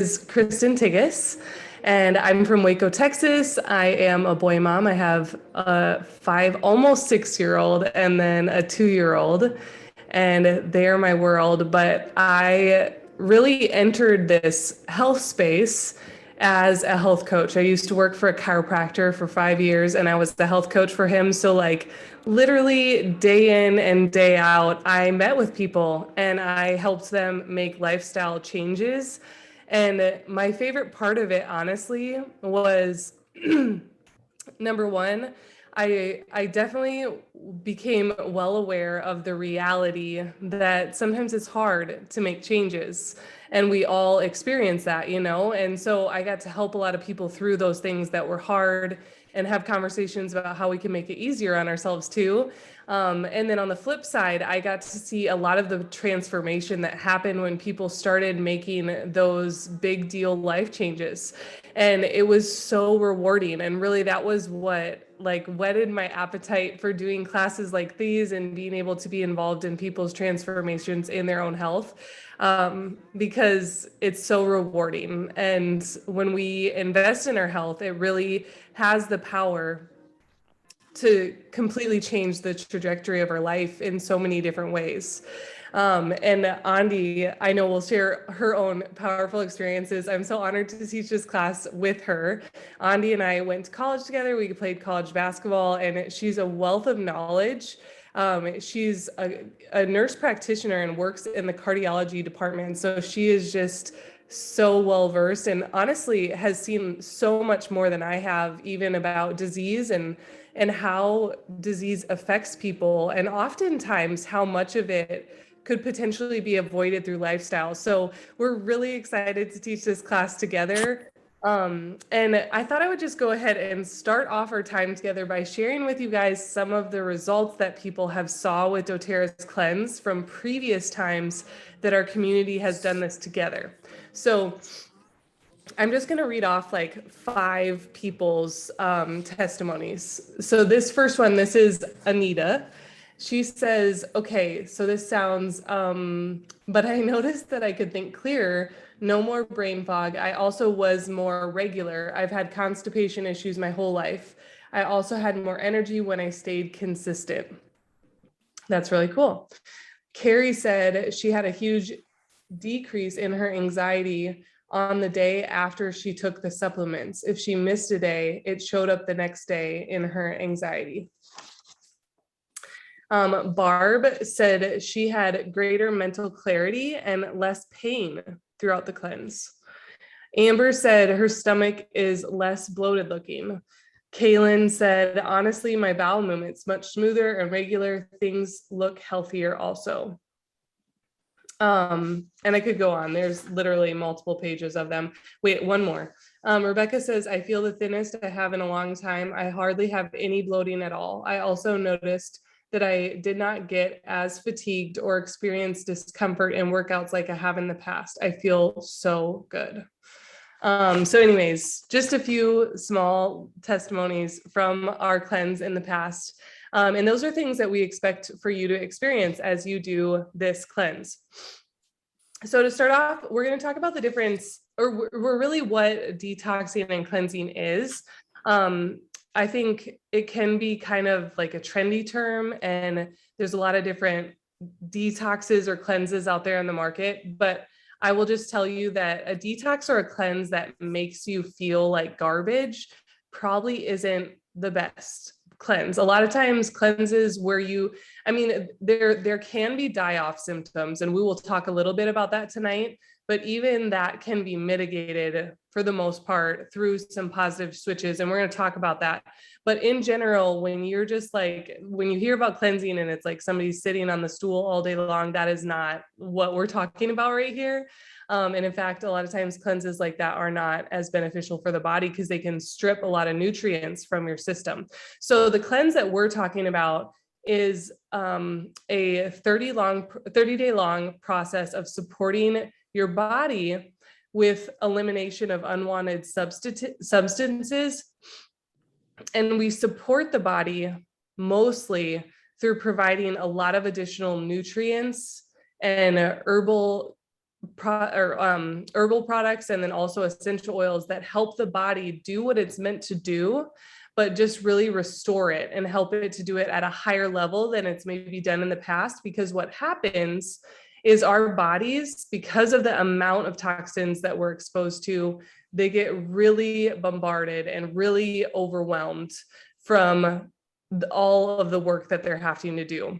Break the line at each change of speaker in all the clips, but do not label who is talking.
Kristen Tigas, and I'm from Waco, Texas. I am a boy mom. I have a 5, almost 6 year old, and then a 2 year old, and they are my world. But I really entered this health space as a health coach. I used to work for a chiropractor for 5 years, and I was the health coach for him. So, like, literally day in and day out, I met with people and I helped them make lifestyle changes. And my favorite part of it, honestly, was number one, I definitely became well aware of the reality that sometimes it's hard to make changes. And we all experience that, you know? And so I got to help a lot of people through those things that were hard and have conversations about how we can make it easier on ourselves too. And then on the flip side, I got to see a lot of the transformation that happened when people started making those big deal life changes. And it was so rewarding. And really, that was what like whetted my appetite for doing classes like these and being able to be involved in people's transformations in their own health, because it's so rewarding. And when we invest in our health, it really has the power to completely change the trajectory of our life in so many different ways. And Andi, I know, will share her own powerful experiences. I'm so honored to teach this class with her. Andi and I went to college together. We played college basketball, and she's a wealth of knowledge. She's a nurse practitioner and works in the cardiology department. So she is just so well versed and honestly has seen so much more than I have, even about disease and how disease affects people, and oftentimes how much of it could potentially be avoided through lifestyle. So we're really excited to teach this class together. And I thought I would just go ahead and start off our time together by sharing with you guys some of the results that people have saw with doTERRA's cleanse from previous times that our community has done this together. So I'm just going to read off like 5 people's testimonies. So this first one, this is Anita. She says, okay, so this sounds, but I noticed that I could think clearer, no more brain fog. I also was more regular. I've had constipation issues my whole life. I also had more energy when I stayed consistent. That's really cool. Carrie said she had a huge decrease in her anxiety on the day after she took the supplements. If she missed a day, it showed up the next day in her anxiety. Barb said she had greater mental clarity and less pain throughout the cleanse. Amber said her stomach is less bloated looking. Kaylin said, honestly, my bowel movements much smoother and regular. Things look healthier also. And I could go on. There's literally multiple pages of them. Wait, one more. Rebecca says, I feel the thinnest I have in a long time. I hardly have any bloating at all. I also noticed that I did not get as fatigued or experience discomfort in workouts like I have in the past. I feel so good. So anyways, just a few small testimonies from our cleanse in the past. And those are things that we expect for you to experience as you do this cleanse. So to start off, we're going to talk about the difference, or we're really what detoxing and cleansing is. I think it can be kind of like a trendy term, and there's a lot of different detoxes or cleanses out there in the market, but I will just tell you that a detox or a cleanse that makes you feel like garbage probably isn't the best cleanse. A lot of times cleanses where there can be die-off symptoms, and we will talk a little bit about that tonight, but even that can be mitigated for the most part through some positive switches, and we're going to talk about that. But in general, when you hear about cleansing and it's like somebody's sitting on the stool all day long, that is not what we're talking about right here. And in fact, a lot of times cleanses like that are not as beneficial for the body because they can strip a lot of nutrients from your system. So the cleanse that we're talking about is a 30-day long process of supporting your body with elimination of unwanted substances. And we support the body mostly through providing a lot of additional nutrients and herbal herbal products, and then also essential oils that help the body do what it's meant to do, but just really restore it and help it to do it at a higher level than it's maybe done in the past. Because what happens is our bodies, because of the amount of toxins that we're exposed to, they get really bombarded and really overwhelmed from all of the work that they're having to do.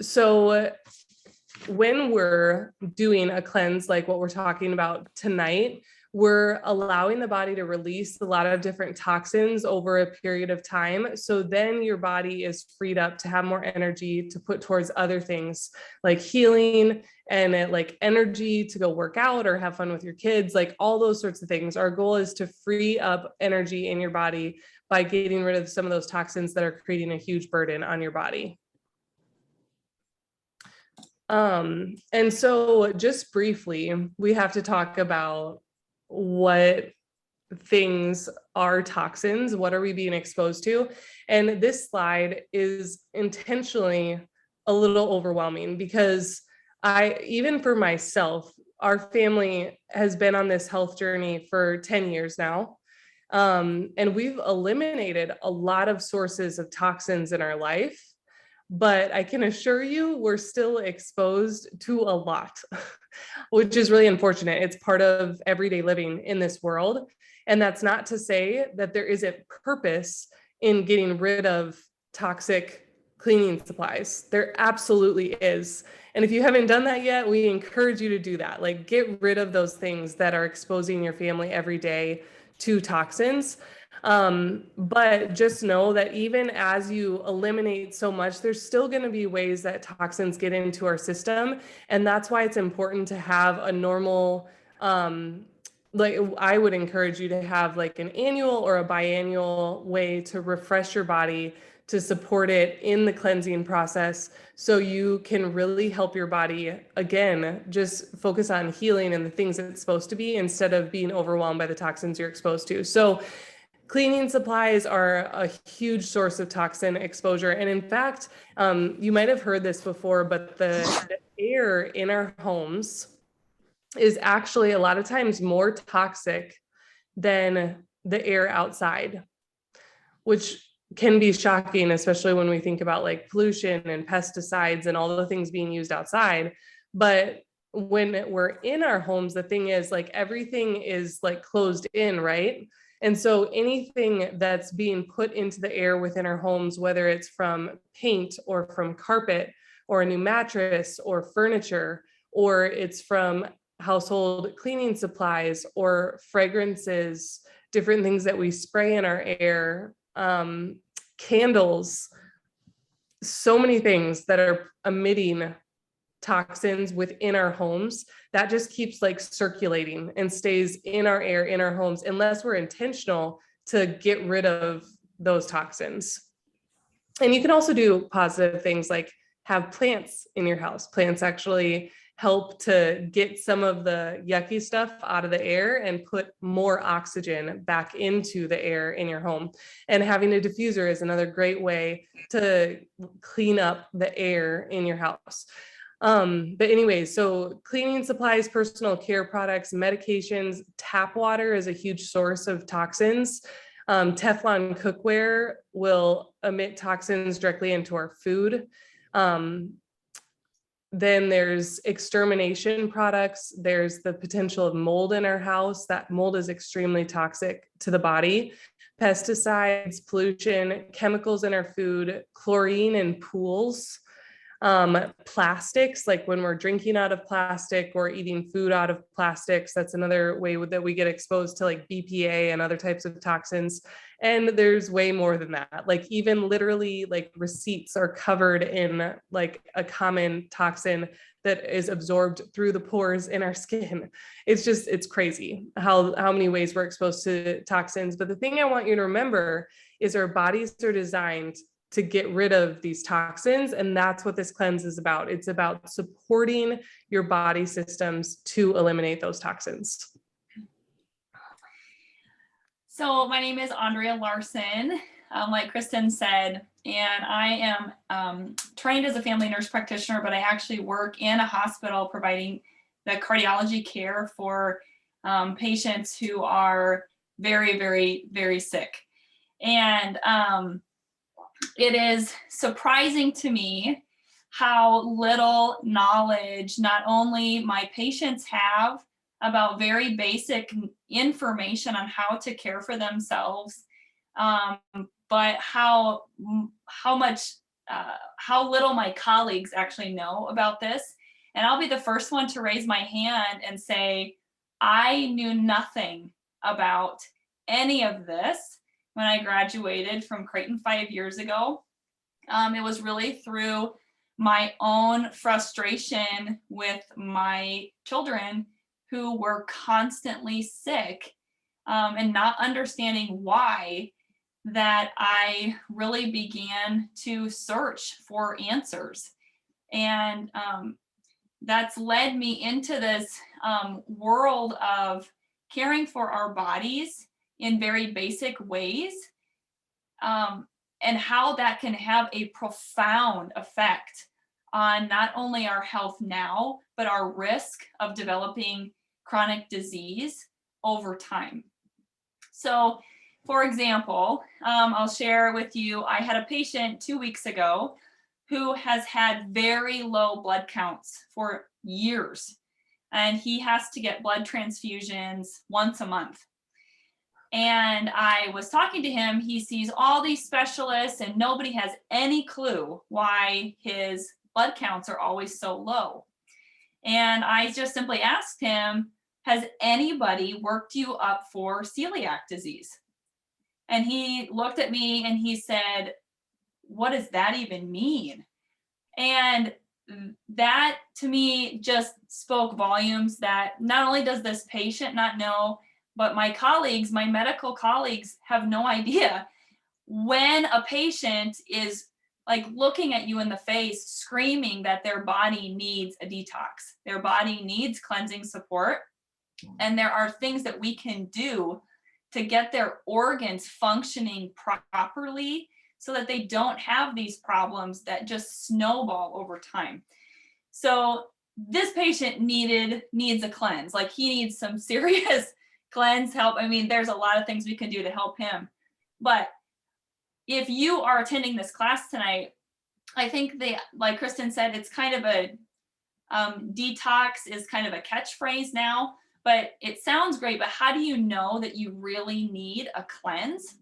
So when we're doing a cleanse like what we're talking about tonight, we're allowing the body to release a lot of different toxins over a period of time. So then your body is freed up to have more energy to put towards other things like healing and like energy to go work out or have fun with your kids, like all those sorts of things. Our goal is to free up energy in your body by getting rid of some of those toxins that are creating a huge burden on your body. And so just briefly, we have to talk about what things are toxins, what are we being exposed to? And this slide is intentionally a little overwhelming because even for myself, our family has been on this health journey for 10 years now. And we've eliminated a lot of sources of toxins in our life. But I can assure you, we're still exposed to a lot, which is really unfortunate. It's part of everyday living in this world. And that's not to say that there isn't purpose in getting rid of toxic cleaning supplies. There absolutely is. And if you haven't done that yet, we encourage you to do that. Like, get rid of those things that are exposing your family every day to toxins. But just know that even as you eliminate so much, there's still going to be ways that toxins get into our system. And that's why it's important to have a normal, like I would encourage you to have like an annual or a biannual way to refresh your body, to support it in the cleansing process, so you can really help your body, again, just focus on healing and the things that it's supposed to be instead of being overwhelmed by the toxins you're exposed to. So cleaning supplies are a huge source of toxin exposure. And in fact, you might have heard this before, but the air in our homes is actually a lot of times more toxic than the air outside, which can be shocking, especially when we think about like pollution and pesticides and all the things being used outside. But when we're in our homes, the thing is, like, everything is like closed in, right? And so anything that's being put into the air within our homes, whether it's from paint or from carpet or a new mattress or furniture, or it's from household cleaning supplies or fragrances, different things that we spray in our air, candles, so many things that are emitting toxins within our homes, that just keeps like circulating and stays in our air, in our homes, unless we're intentional to get rid of those toxins. And you can also do positive things like have plants in your house. Plants actually help to get some of the yucky stuff out of the air and put more oxygen back into the air in your home. And having a diffuser is another great way to clean up the air in your house. But anyways, so cleaning supplies, personal care products, medications, tap water is a huge source of toxins. Teflon cookware will emit toxins directly into our food. Then there's extermination products. There's the potential of mold in our house. That mold is extremely toxic to the body. Pesticides, pollution, chemicals in our food, chlorine in pools. Plastics, like when we're drinking out of plastic or eating food out of plastics, that's another way that we get exposed to like BPA and other types of toxins. And there's way more than that. Like even literally like receipts are covered in like a common toxin that is absorbed through the pores in our skin. It's crazy how many ways we're exposed to toxins. But the thing I want you to remember is our bodies are designed to get rid of these toxins. And that's what this cleanse is about. It's about supporting your body systems to eliminate those toxins.
So my name is Andrea Larson. like Kristen said, and I am trained as a family nurse practitioner, but I actually work in a hospital providing the cardiology care for patients who are very, very, very sick. And it is surprising to me how little knowledge not only my patients have about very basic information on how to care for themselves, but how little my colleagues actually know about this. And I'll be the first one to raise my hand and say, I knew nothing about any of this when I graduated from Creighton 5 years ago. It was really through my own frustration with my children who were constantly sick, and not understanding why, that I really began to search for answers. And that's led me into this world of caring for our bodies in very basic ways, and how that can have a profound effect on not only our health now, but our risk of developing chronic disease over time. So, for example, I'll share with you, I had a patient 2 weeks ago who has had very low blood counts for years, and he has to get blood transfusions once a month. And I was talking to him, he sees all these specialists and nobody has any clue why his blood counts are always so low. And I just simply asked him, has anybody worked you up for celiac disease? And he looked at me and he said, what does that even mean? And that to me just spoke volumes that not only does this patient not know, but my colleagues, my medical colleagues, have no idea. When a patient is like looking at you in the face, screaming that their body needs a detox, their body needs cleansing support, and there are things that we can do to get their organs functioning properly so that they don't have these problems that just snowball over time. So this patient needs a cleanse. Like, he needs some serious cleanse help. I mean, there's a lot of things we can do to help him. But if you are attending this class tonight, I think like Kristen said, it's kind of a detox is kind of a catchphrase now, but it sounds great, but how do you know that you really need a cleanse?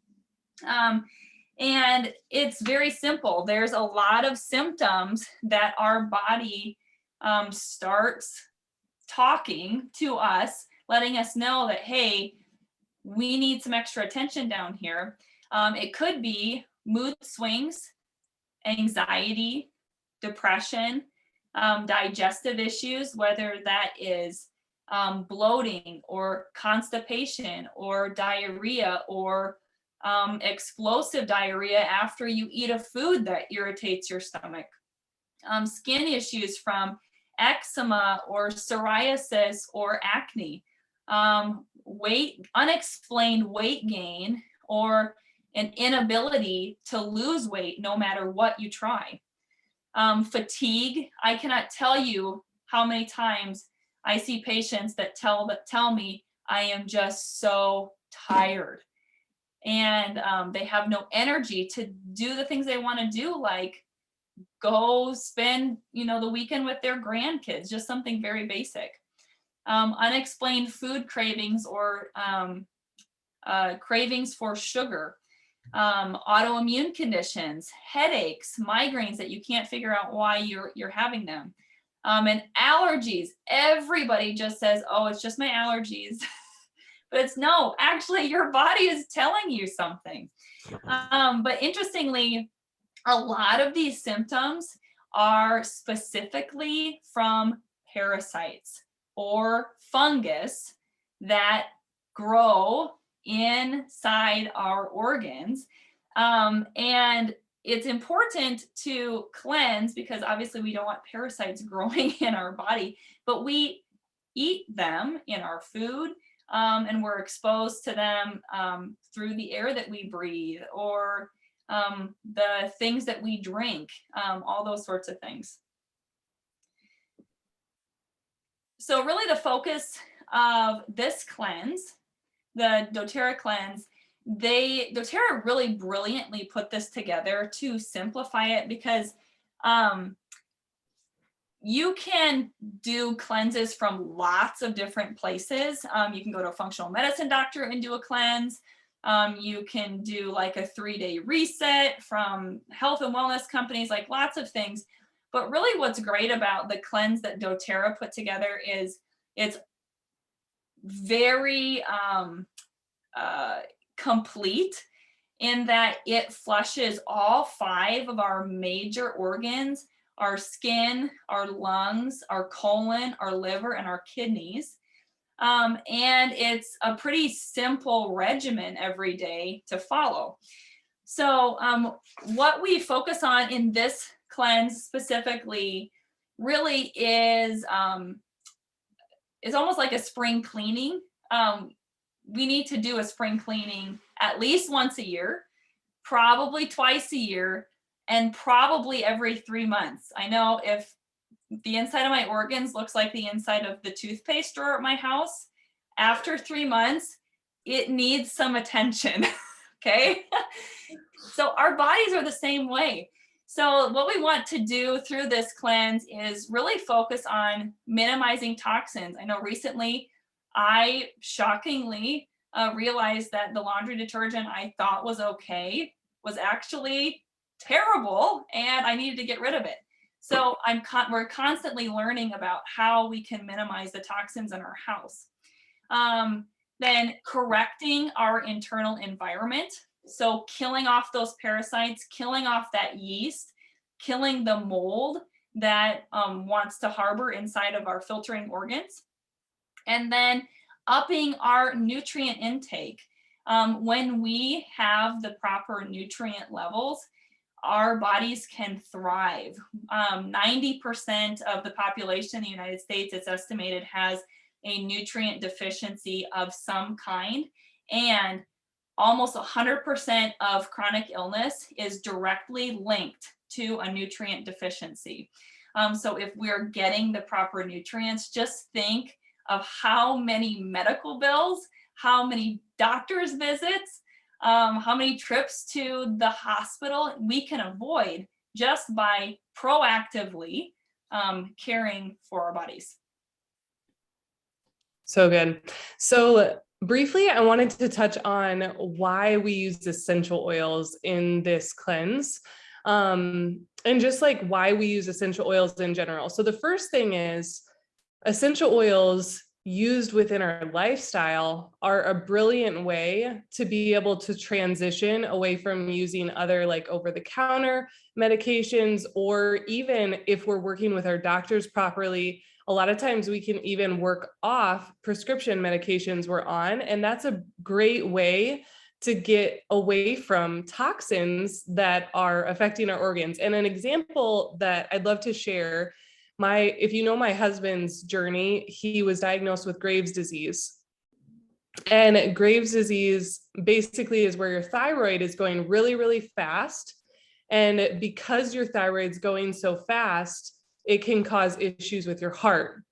And it's very simple. There's a lot of symptoms that our body starts talking to us, letting us know that, hey, we need some extra attention down here. It could be mood swings, anxiety, depression, digestive issues, whether that is bloating or constipation or diarrhea or explosive diarrhea after you eat a food that irritates your stomach. Skin issues from eczema or psoriasis or acne, unexplained weight gain, or an inability to lose weight no matter what you try. Fatigue. I cannot tell you how many times I see patients that tell me I am just so tired, and they have no energy to do the things they want to do, like go spend the weekend with their grandkids, just something very basic. Unexplained food cravings or cravings for sugar, autoimmune conditions, headaches, migraines that you can't figure out why you're having them, and allergies. Everybody just says, oh, it's just my allergies. But it's no, actually your body is telling you something. But interestingly, a lot of these symptoms are specifically from parasites or fungus that grow inside our organs. And it's important to cleanse because obviously we don't want parasites growing in our body, but we eat them in our food. and we're exposed to them through the air that we breathe, or the things that we drink, all those sorts of things. So really the focus of this cleanse, the doTERRA cleanse, doTERRA really brilliantly put this together to simplify it, because you can do cleanses from lots of different places. You can go to a functional medicine doctor and do a cleanse. You can do like a 3-day reset from health and wellness companies, like lots of things. But really what's great about the cleanse that doTERRA put together is it's very complete, in that it flushes all 5 of our major organs: our skin, our lungs, our colon, our liver, and our kidneys. And it's a pretty simple regimen every day to follow. So what we focus on in this cleanse specifically really is almost like a spring cleaning. We need to do a spring cleaning at least once a year, probably twice a year, and probably every 3 months. I know if the inside of my organs looks like the inside of the toothpaste drawer at my house, after 3 months, it needs some attention. Okay. So our bodies are the same way. So what we want to do through this cleanse is really focus on minimizing toxins. I know recently I shockingly realized that the laundry detergent I thought was okay was actually terrible, and I needed to get rid of it. So we're constantly learning about how we can minimize the toxins in our house. Then correcting our internal environment. So killing off those parasites, killing off that yeast, killing the mold that wants to harbor inside of our filtering organs. And then upping our nutrient intake. When we have the proper nutrient levels, our bodies can thrive. 90% of the population in the United States, it's estimated, has a nutrient deficiency of some kind. And almost 100% of chronic illness is directly linked to a nutrient deficiency. So if we're getting the proper nutrients, just think of how many medical bills, how many doctor's visits, how many trips to the hospital we can avoid just by proactively caring for our bodies.
So good. So briefly, I wanted to touch on why we use essential oils in this cleanse, and just like why we use essential oils in general. So the first thing is, essential oils used within our lifestyle are a brilliant way to be able to transition away from using other like over-the-counter medications, or even if we're working with our doctors properly, a lot of times we can even work off prescription medications we're on. And that's a great way to get away from toxins that are affecting our organs. And an example that I'd love to share, if you know my husband's journey, he was diagnosed with Graves' disease. And Graves' disease basically is where your thyroid is going really, really fast. And because your thyroid's going so fast, it can cause issues with your heart.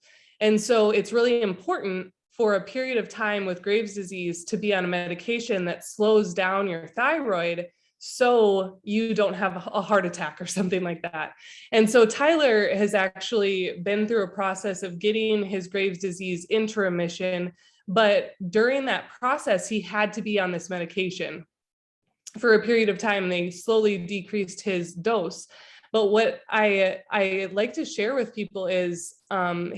And so it's really important for a period of time with Graves' disease to be on a medication that slows down your thyroid so you don't have a heart attack or something like that. And so Tyler has actually been through a process of getting his Graves' disease into remission, but during that process, he had to be on this medication for a period of time. They slowly decreased his dose. But what I like to share with people is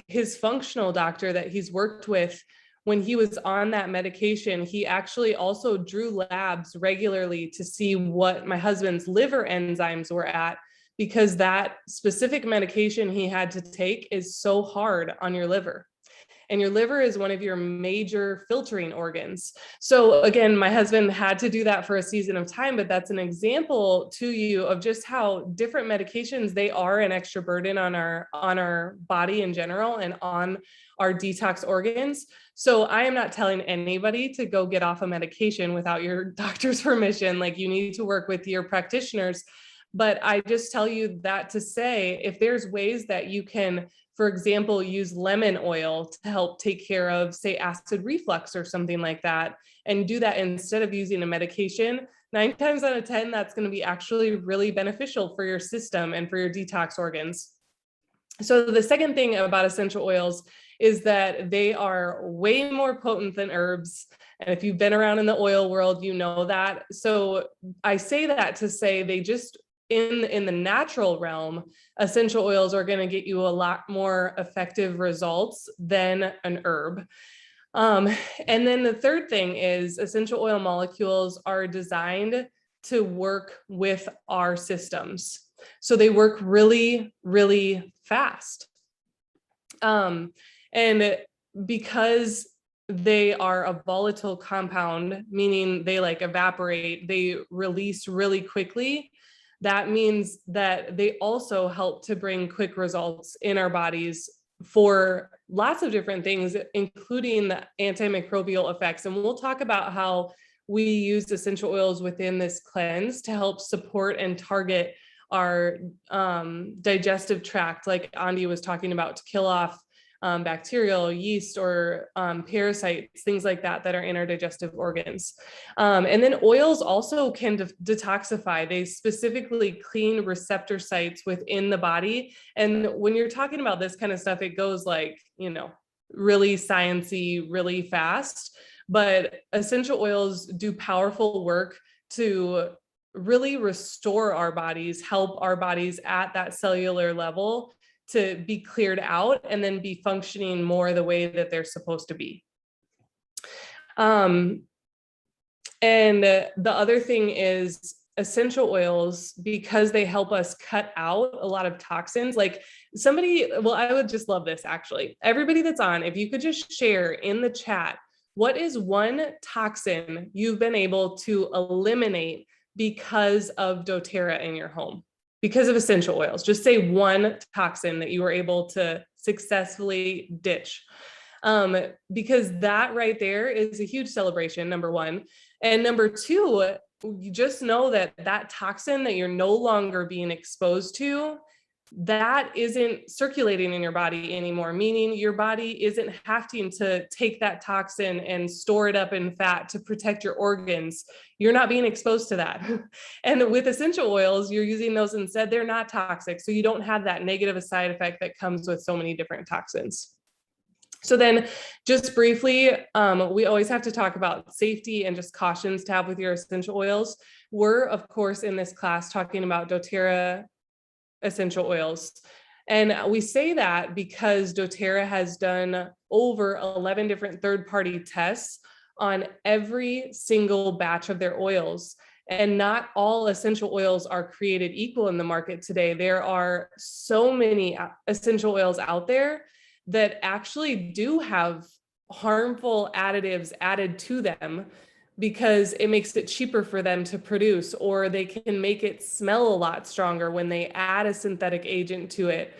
his functional doctor that he's worked with, when he was on that medication, he actually also drew labs regularly to see what my husband's liver enzymes were at, because that specific medication he had to take is so hard on your liver. And your liver is one of your major filtering organs. So again, my husband had to do that for a season of time, but that's an example to you of just how different medications, they are an extra burden on our body in general and on our detox organs. So I am not telling anybody to go get off a medication without your doctor's permission. Like, you need to work with your practitioners. But I just tell you that to say, if there's ways that you can, for example, use lemon oil to help take care of, say, acid reflux or something like that, and do that instead of using a medication, 9 times out of 10, that's going to be actually really beneficial for your system and for your detox organs. So the second thing about essential oils is that they are way more potent than herbs. And if you've been around in the oil world, you know that. So I say that to say they just, in the natural realm, essential oils are going to get you a lot more effective results than an herb. And then the third thing is essential oil molecules are designed to work with our systems. So they work really, really fast. And because they are a volatile compound, meaning they like evaporate, they release really quickly. That means that they also help to bring quick results in our bodies for lots of different things, including the antimicrobial effects. And we'll talk about how we use essential oils within this cleanse to help support and target our digestive tract, like Andi was talking about, to kill off bacterial, yeast, or parasites, things like that that are in our digestive organs. And then oils also can detoxify. They specifically clean receptor sites within the body. And when you're talking about this kind of stuff, it goes like, really sciencey, really fast. But essential oils do powerful work to really restore our bodies, help our bodies at that cellular level to be cleared out and then be functioning more the way that they're supposed to be. And the other thing is essential oils, because they help us cut out a lot of toxins. Like I would just love this actually. Everybody that's on, if you could just share in the chat, what is one toxin you've been able to eliminate because of doTERRA in your home? Because of essential oils. Just say one toxin that you were able to successfully ditch. Because that right there is a huge celebration, number one. And number two, you just know that that toxin that you're no longer being exposed to, that isn't circulating in your body anymore, meaning your body isn't having to take that toxin and store it up in fat to protect your organs. You're not being exposed to that. And with essential oils, you're using those instead. They're not toxic. So you don't have that negative side effect that comes with so many different toxins. So then just briefly, we always have to talk about safety and just cautions to have with your essential oils. We're, of course, in this class talking about doTERRA essential oils. And we say that because doTERRA has done over 11 different third-party tests on every single batch of their oils. And not all essential oils are created equal in the market today. There are so many essential oils out there that actually do have harmful additives added to them because it makes it cheaper for them to produce, or they can make it smell a lot stronger when they add a synthetic agent to it.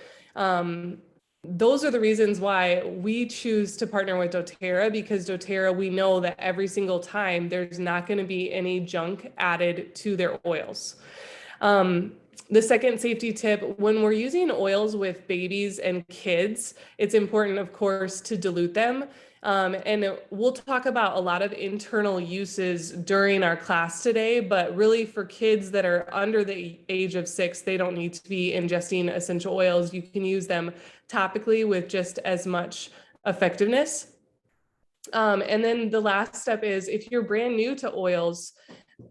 Those are the reasons why we choose to partner with doTERRA, because doTERRA, we know that every single time there's not going to be any junk added to their oils. The second safety tip, when we're using oils with babies and kids, it's important, of course, to dilute them. And we'll talk about a lot of internal uses during our class today, but really for kids that are under the age of 6, they don't need to be ingesting essential oils. You can use them topically with just as much effectiveness. And then the last step is, if you're brand new to oils,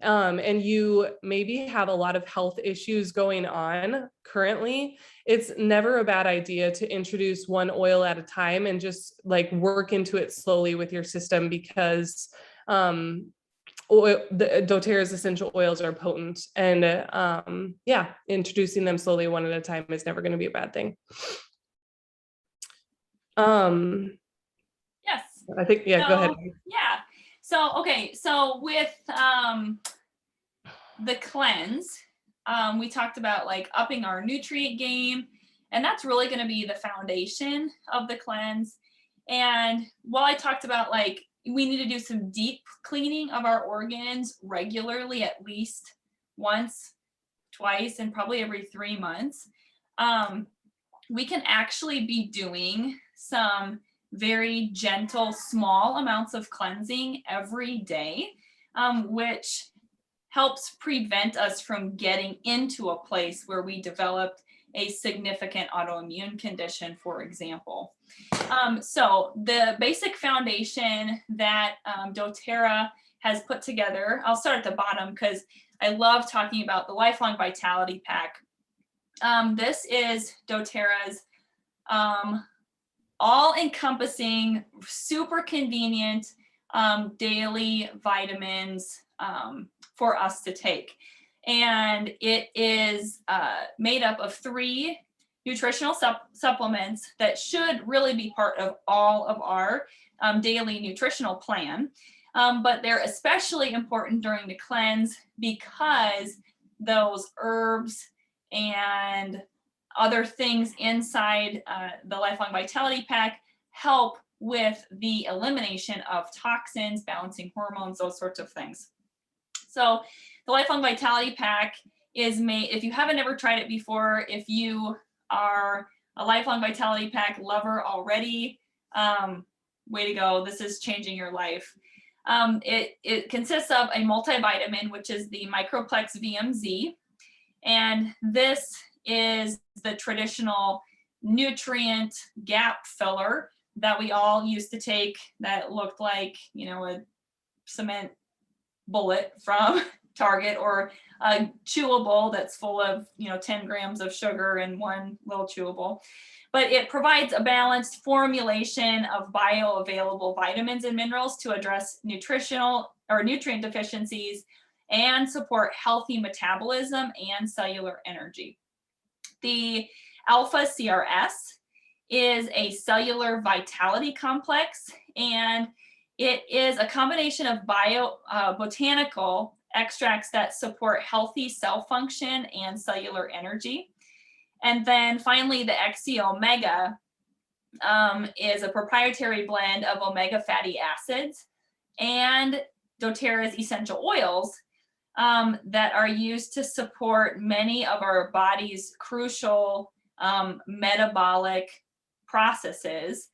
and you maybe have a lot of health issues going on currently, it's never a bad idea to introduce one oil at a time and just like work into it slowly with your system, because the doTERRA's essential oils are potent, and introducing them slowly one at a time is never going to be a bad thing.
Yes.
I think, go ahead.
Yeah. So, okay. So with the cleanse, we talked about like upping our nutrient game, and that's really going to be the foundation of the cleanse. And while I talked about like, we need to do some deep cleaning of our organs regularly, at least once, twice, and probably every 3 months, we can actually be doing some very gentle, small amounts of cleansing every day, which helps prevent us from getting into a place where we developed a significant autoimmune condition, for example. So the basic foundation that doTERRA has put together, I'll start at the bottom because I love talking about the Lifelong Vitality Pack. This is doTERRA's all-encompassing, super convenient daily vitamins for us to take. And it is made up of 3 nutritional supplements that should really be part of all of our daily nutritional plan. But they're especially important during the cleanse because those herbs and other things inside the Lifelong Vitality Pack help with the elimination of toxins, balancing hormones, those sorts of things. So the Lifelong Vitality Pack is made, if you haven't ever tried it before, if you are a Lifelong Vitality Pack lover already, way to go, this is changing your life. It consists of a multivitamin, which is the Microplex VMZ, and this is the traditional nutrient gap filler that we all used to take that looked like, you know, a cement bullet from Target, or a chewable that's full of, you know, 10 grams of sugar in one little chewable. But it provides a balanced formulation of bioavailable vitamins and minerals to address nutritional or nutrient deficiencies and support healthy metabolism and cellular energy. The Alpha CRS is a cellular vitality complex, and it is a combination of botanical extracts that support healthy cell function and cellular energy. And then finally, the XC Omega is a proprietary blend of omega fatty acids and doTERRA's essential oils that are used to support many of our body's crucial metabolic processes,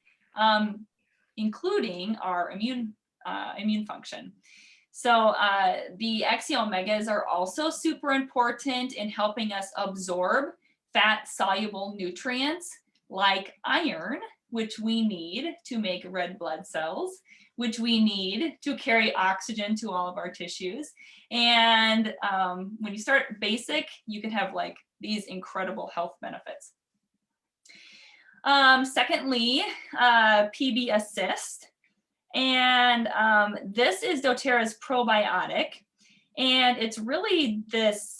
including our immune function. So the XC Omegas are also super important in helping us absorb fat soluble nutrients like iron, which we need to make red blood cells, which we need to carry oxygen to all of our tissues. And when you start basic, you can have like these incredible health benefits. Secondly, PB Assist. And this is doTERRA's probiotic. And it's really this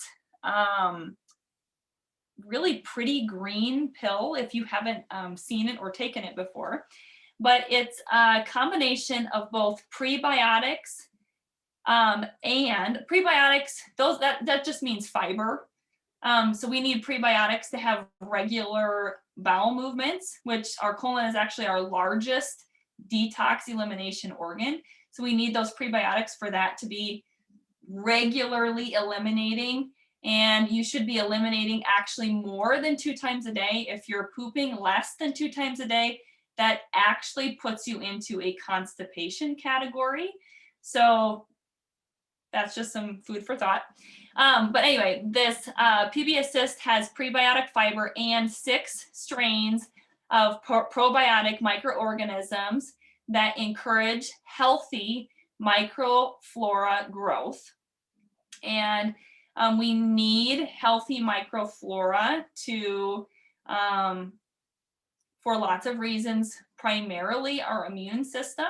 really pretty green pill if you haven't seen it or taken it before. But it's a combination of both prebiotics and prebiotics, that just means fiber. So we need prebiotics to have regular bowel movements, which our colon is actually our largest detox elimination organ. So we need those prebiotics for that to be regularly eliminating. And you should be eliminating actually more than 2 times a day. If you're pooping less than 2 times a day, that actually puts you into a constipation category. So that's just some food for thought. But anyway, this PB Assist has prebiotic fiber and 6 strains of probiotic microorganisms that encourage healthy microflora growth. And we need healthy microflora to, for lots of reasons, primarily our immune system.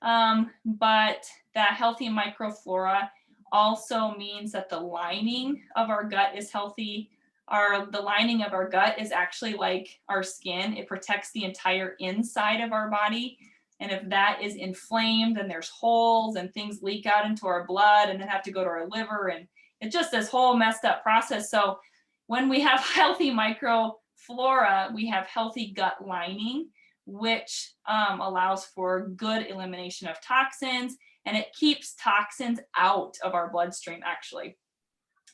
But that healthy microflora also means that the lining of our gut is healthy. The lining of our gut is actually like our skin. It protects the entire inside of our body. And if that is inflamed, then there's holes and things leak out into our blood and then have to go to our liver. And it's just this whole messed up process. So when we have healthy microflora, we have healthy gut lining, which allows for good elimination of toxins, and it keeps toxins out of our bloodstream, actually.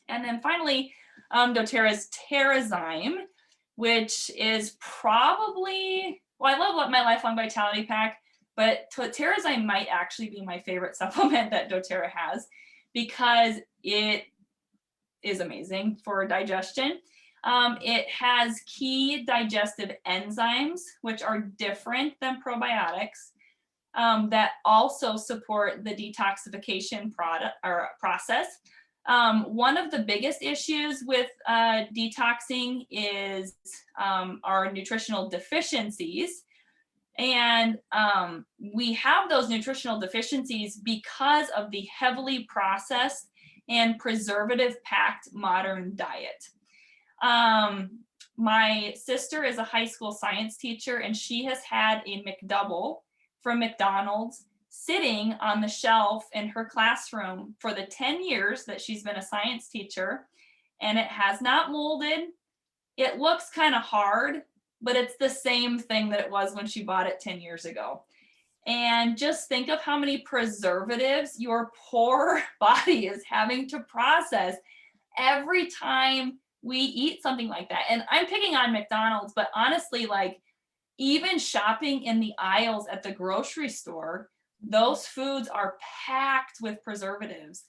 And then finally, doTERRA's Terrazyme, which is probably, well, I love my Lifelong Vitality Pack, but Terrazyme might actually be my favorite supplement that doTERRA has, because it is amazing for digestion. It has key digestive enzymes, which are different than probiotics, that also support the detoxification process. One of the biggest issues with detoxing is our nutritional deficiencies. And we have those nutritional deficiencies because of the heavily processed and preservative-packed modern diet. My sister is a high school science teacher, and she has had a McDouble from McDonald's sitting on the shelf in her classroom for the 10 years that she's been a science teacher, and it has not molded. It looks kind of hard, but it's the same thing that it was when she bought it 10 years ago. And just think of how many preservatives your poor body is having to process every time we eat something like that. And I'm picking on McDonald's, but honestly, like, even shopping in the aisles at the grocery store, those foods are packed with preservatives.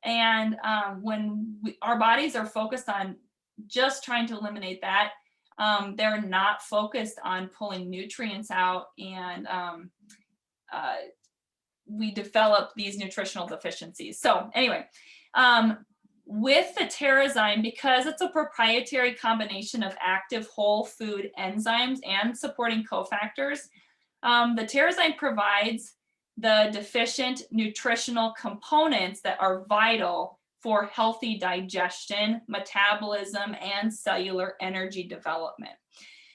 And when our bodies are focused on just trying to eliminate that, they're not focused on pulling nutrients out, and we develop these nutritional deficiencies. So anyway, with the Terrazyme, because it's a proprietary combination of active whole food enzymes and supporting cofactors, the Terrazyme provides the deficient nutritional components that are vital for healthy digestion, metabolism, and cellular energy development.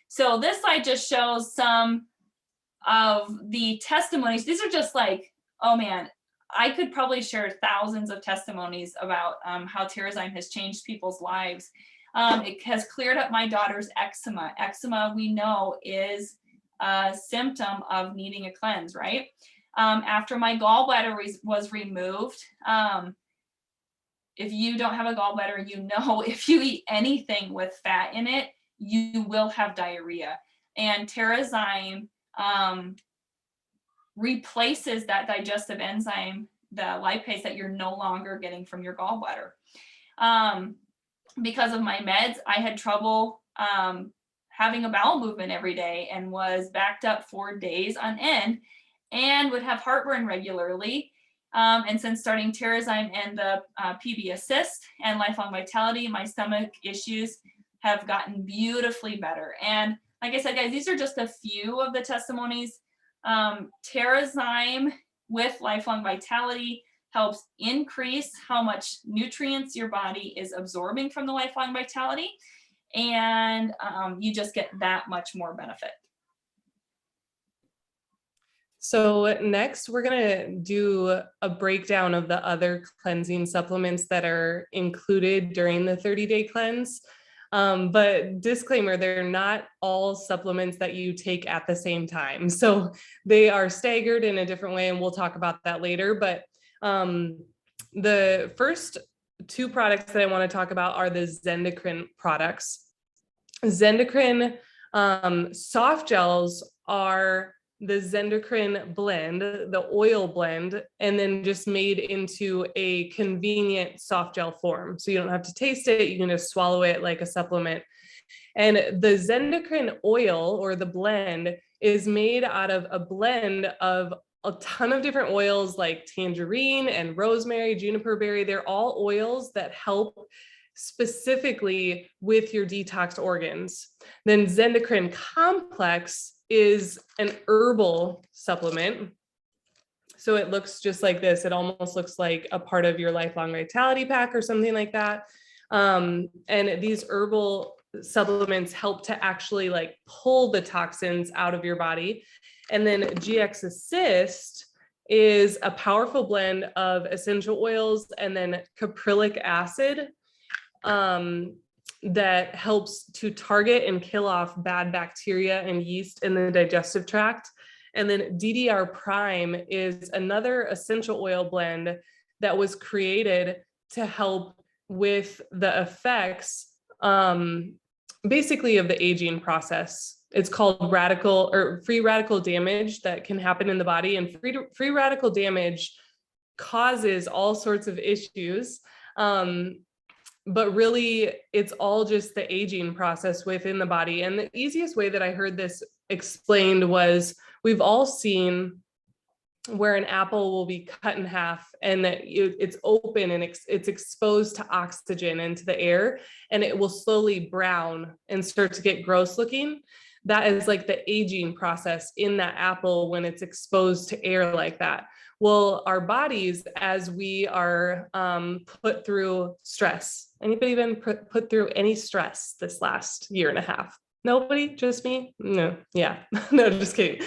So this slide just shows some of the testimonies. These are just like, oh man, I could probably share thousands of testimonies about how Terrazyme has changed people's lives. It has cleared up my daughter's eczema. Eczema, we know, is a symptom of needing a cleanse, right? After my gallbladder was removed, if you don't have a gallbladder, you know, if you eat anything with fat in it, you will have diarrhea. And Terrazyme replaces that digestive enzyme, the lipase, that you're no longer getting from your gallbladder. Because of my meds, I had trouble having a bowel movement every day, and was backed up for days on end, and would have heartburn regularly. And since starting Terrazyme and the PB Assist and Lifelong Vitality, my stomach issues have gotten beautifully better. And like I said, guys, these are just a few of the testimonies. Terrazyme with Lifelong Vitality helps increase how much nutrients your body is absorbing from the Lifelong Vitality, and you just get that much more benefit.
So next, we're going to do a breakdown of the other cleansing supplements that are included during the 30-day cleanse. But disclaimer, they're not all supplements that you take at the same time. So they are staggered in a different way, and we'll talk about that later. But the first two products that I want to talk about are the Zendocrine products. Zendocrine soft gels are the Zendocrine blend, the oil blend, and then just made into a convenient soft gel form. So you don't have to taste it, you can just swallow it like a supplement. And the Zendocrine oil, or the blend, is made out of a blend of a ton of different oils like tangerine and rosemary, juniper berry. They're all oils that help specifically with your detox organs. Then Zendocrine Complex is an herbal supplement. So it looks just like this. It almost looks like a part of your Lifelong Vitality Pack or something like that. And these herbal supplements help to actually like pull the toxins out of your body. And then GX Assist is a powerful blend of essential oils and then caprylic acid. that helps to target and kill off bad bacteria and yeast in the digestive tract. And then DDR Prime is another essential oil blend that was created to help with the effects, basically, of the aging process. It's called free radical damage that can happen in the body, and free radical damage causes all sorts of issues. But really, it's all just the aging process within the body. And the easiest way that I heard this explained was, we've all seen where an apple will be cut in half and that it's open and it's exposed to oxygen into the air, and it will slowly brown and start to get gross looking. That is like the aging process in that apple when it's exposed to air like that. Well, our bodies, as we are put through stress. Anybody been put through any stress this last year and a half? Nobody? Just me? No. Yeah. No, just kidding.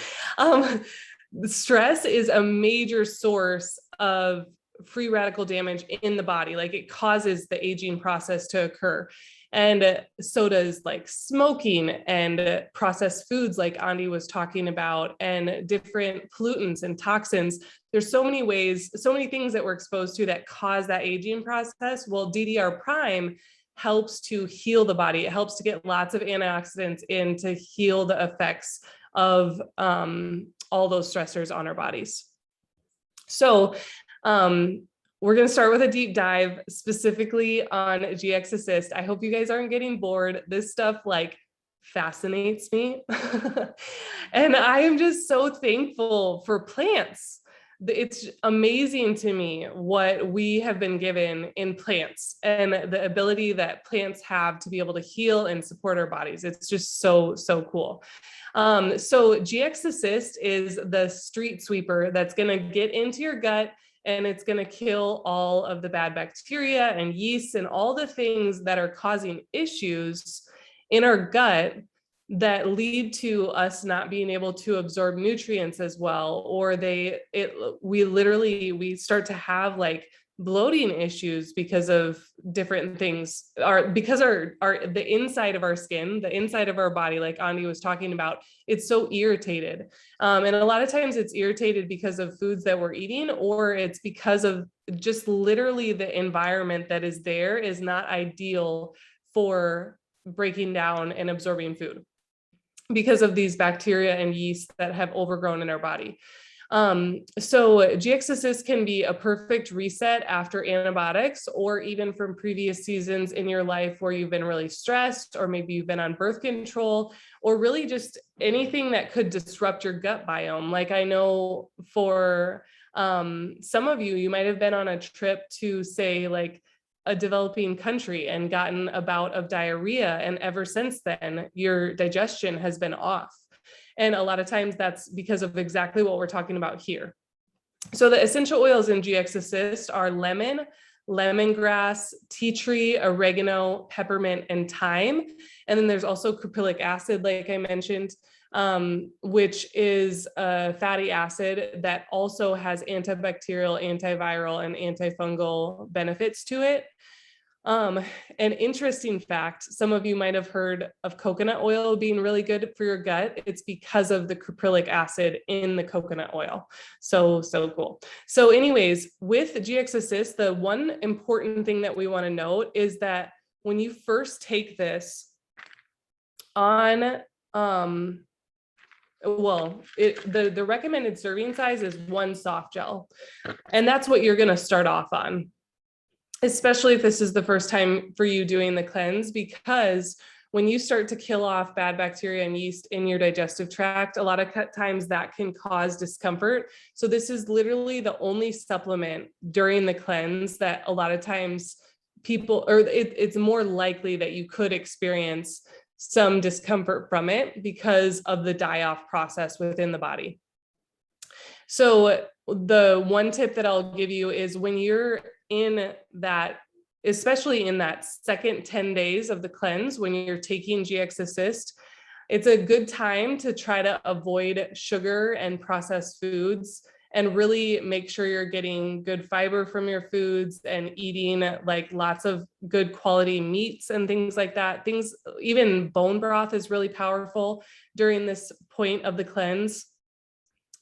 Stress is a major source of free radical damage in the body. Like, it causes the aging process to occur. And so does like smoking and processed foods like Andy was talking about, and different pollutants and toxins. There's so many ways, so many things that we're exposed to that cause that aging process. Well, DDR Prime helps to heal the body. It helps to get lots of antioxidants in to heal the effects of all those stressors on our bodies. So we're going to start with a deep dive specifically on GX Assist. I hope you guys aren't getting bored. This stuff like fascinates me. And I am just so thankful for plants. It's amazing to me what we have been given in plants and the ability that plants have to be able to heal and support our bodies. It's just so, so cool. So GX Assist is the street sweeper that's going to get into your gut, and it's going to kill all of the bad bacteria and yeast and all the things that are causing issues in our gut that lead to us not being able to absorb nutrients as well, or we start to have like bloating issues because of different things, because the inside of our skin, the inside of our body, like Andy was talking about, it's so irritated. And a lot of times it's irritated because of foods that we're eating, or it's because of just literally the environment that is there is not ideal for breaking down and absorbing food, because of these bacteria and yeast that have overgrown in our body. So GX Assist can be a perfect reset after antibiotics, or even from previous seasons in your life where you've been really stressed, or maybe you've been on birth control, or really just anything that could disrupt your gut biome. Like, I know for some of you, you might have been on a trip to, say, like a developing country and gotten a bout of diarrhea. And ever since then, your digestion has been off. And a lot of times that's because of exactly what we're talking about here. So the essential oils in GX Assist are lemon, lemongrass, tea tree, oregano, peppermint, and thyme. And then there's also caprylic acid, like I mentioned, which is a fatty acid that also has antibacterial, antiviral, and antifungal benefits to it. An interesting fact, some of you might have heard of coconut oil being really good for your gut. It's because of the caprylic acid in the coconut oil. So cool. So anyways, with GX Assist, the one important thing that we want to note is that when you first take this on, the recommended serving size is 1 soft gel. And that's what you're going to start off on, especially if this is the first time for you doing the cleanse, because when you start to kill off bad bacteria and yeast in your digestive tract, a lot of times that can cause discomfort. So this is literally the only supplement during the cleanse that a lot of times it's more likely that you could experience some discomfort from it because of the die-off process within the body. So the one tip that I'll give you is, when you're in that, especially in that second 10 days of the cleanse, when you're taking GX Assist, it's a good time to try to avoid sugar and processed foods and really make sure you're getting good fiber from your foods and eating like lots of good quality meats and things like that. Things, even bone broth is really powerful during this point of the cleanse,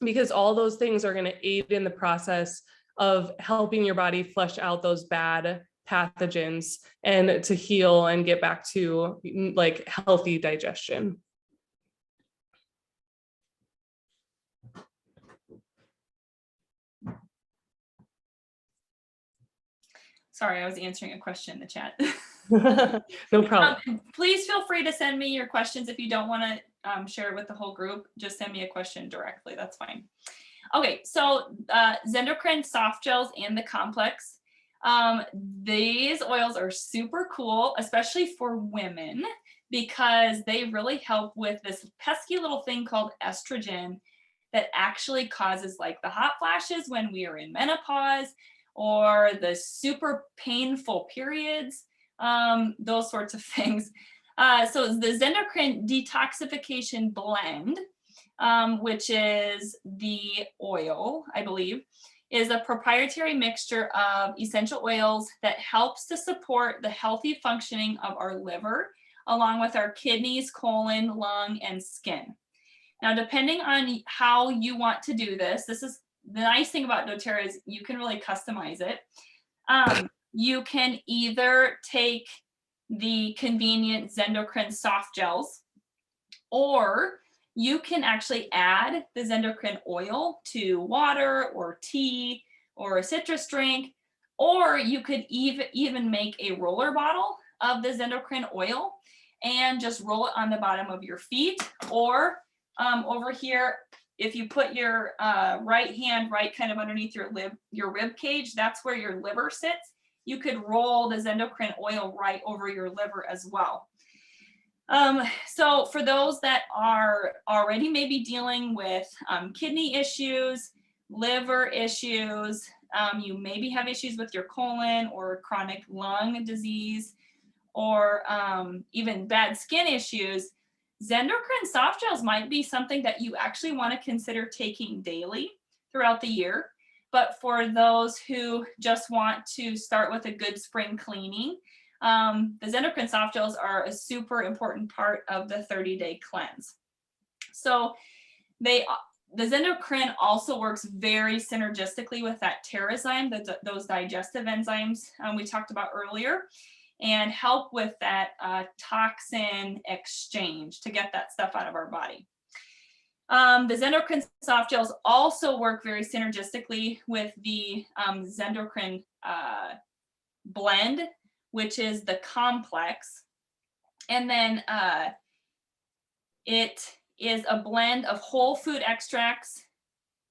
because all those things are going to aid in the process of helping your body flush out those bad pathogens and to heal and get back to like healthy digestion.
Sorry, I was answering a question in the chat.
No problem.
Please feel free to send me your questions. If you don't want to share it with the whole group, just send me a question directly. That's fine. Okay, so Zendocrine soft gels and the complex. These oils are super cool, especially for women, because they really help with this pesky little thing called estrogen that actually causes like the hot flashes when we are in menopause, or the super painful periods, those sorts of things. So the Zendocrine Detoxification Blend, which is the oil, I believe, is a proprietary mixture of essential oils that helps to support the healthy functioning of our liver, along with our kidneys, colon, lung, and skin. Now, depending on how you want to do this, this is the nice thing about doTERRA is you can really customize it. You can either take the convenient Zendocrine soft gels, or you can actually add the Zendocrine oil to water or tea or a citrus drink, or you could even make a roller bottle of the Zendocrine oil and just roll it on the bottom of your feet, or over here, if you put your right hand right kind of underneath your rib cage, that's where your liver sits. You could roll the Zendocrine oil right over your liver as well. So for those that are already maybe dealing with kidney issues, liver issues, you maybe have issues with your colon or chronic lung disease, or even bad skin issues, Zendocrine soft gels might be something that you actually want to consider taking daily throughout the year. But for those who just want to start with a good spring cleaning, the Zendocrine soft gels are a super important part of the 30-day cleanse. So the Zendocrine also works very synergistically with that Terrazyme, those digestive enzymes we talked about earlier, and help with that toxin exchange to get that stuff out of our body. The Zendocrine soft gels also work very synergistically with the Zendocrine blend, which is the complex. And then it is a blend of whole food extracts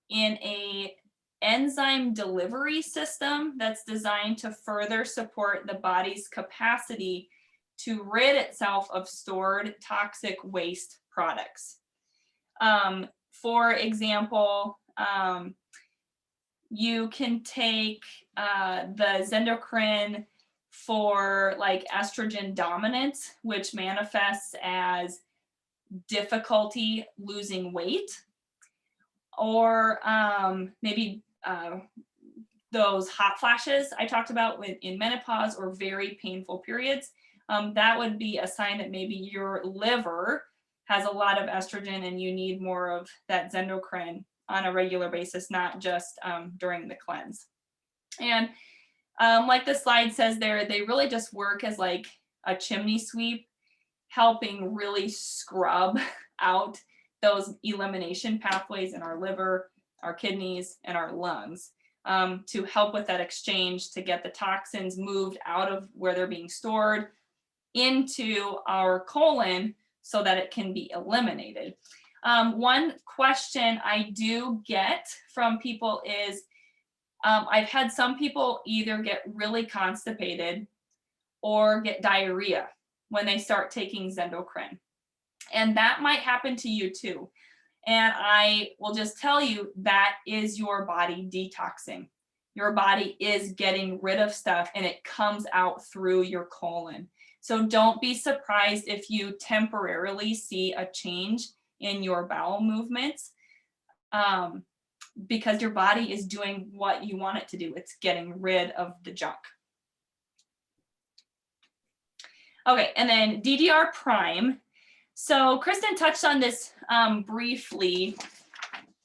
in a enzyme delivery system that's designed to further support the body's capacity to rid itself of stored toxic waste products. For example, you can take the Zendocrine for like estrogen dominance, which manifests as difficulty losing weight, or maybe those hot flashes I talked about in menopause or very painful periods. That would be a sign that maybe your liver has a lot of estrogen and you need more of that Zendocrine on a regular basis, not just during the cleanse. And like the slide says there, they really just work as like a chimney sweep, helping really scrub out those elimination pathways in our liver, our kidneys, and our lungs, to help with that exchange to get the toxins moved out of where they're being stored into our colon so that it can be eliminated. One question I do get from people is, I've had some people either get really constipated or get diarrhea when they start taking Zendocrine. And that might happen to you too. And I will just tell you, that is your body detoxing. Your body is getting rid of stuff and it comes out through your colon. So don't be surprised if you temporarily see a change in your bowel movements. because your body is doing what you want it to do. It's getting rid of the junk. Okay, and then DDR prime. So Kristen touched on this briefly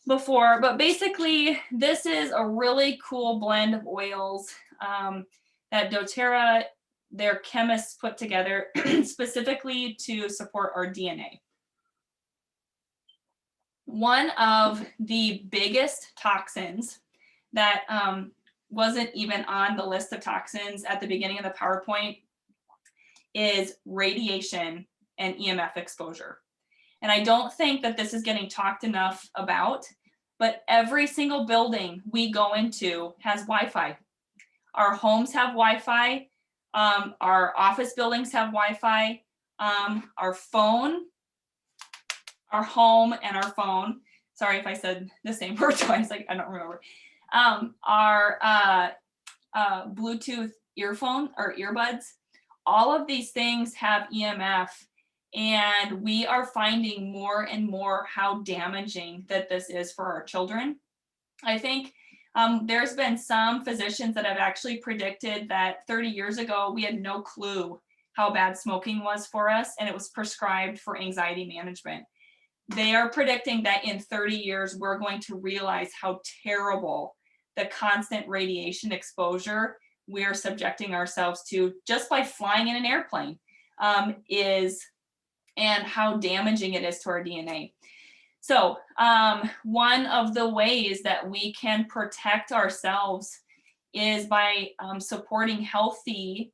before, but basically this is a really cool blend of oils that doTERRA, their chemists, put together specifically to support our DNA. One of the biggest toxins that wasn't even on the list of toxins at the beginning of the PowerPoint is radiation and EMF exposure. And I don't think that this is getting talked enough about, but every single building we go into has Wi-Fi. Our homes have Wi-Fi. Our office buildings have Wi-Fi. Our phone, our home and our phone. Sorry if I said the same word twice, like I don't remember. Our Bluetooth earphone or earbuds, all of these things have EMF, and we are finding more and more how damaging that this is for our children. I think there's been some physicians that have actually predicted that 30 years ago, we had no clue how bad smoking was for us, and it was prescribed for anxiety management. They are predicting that in 30 years, we're going to realize how terrible the constant radiation exposure we're subjecting ourselves to just by flying in an airplane is, and how damaging it is to our DNA. So one of the ways that we can protect ourselves is by supporting healthy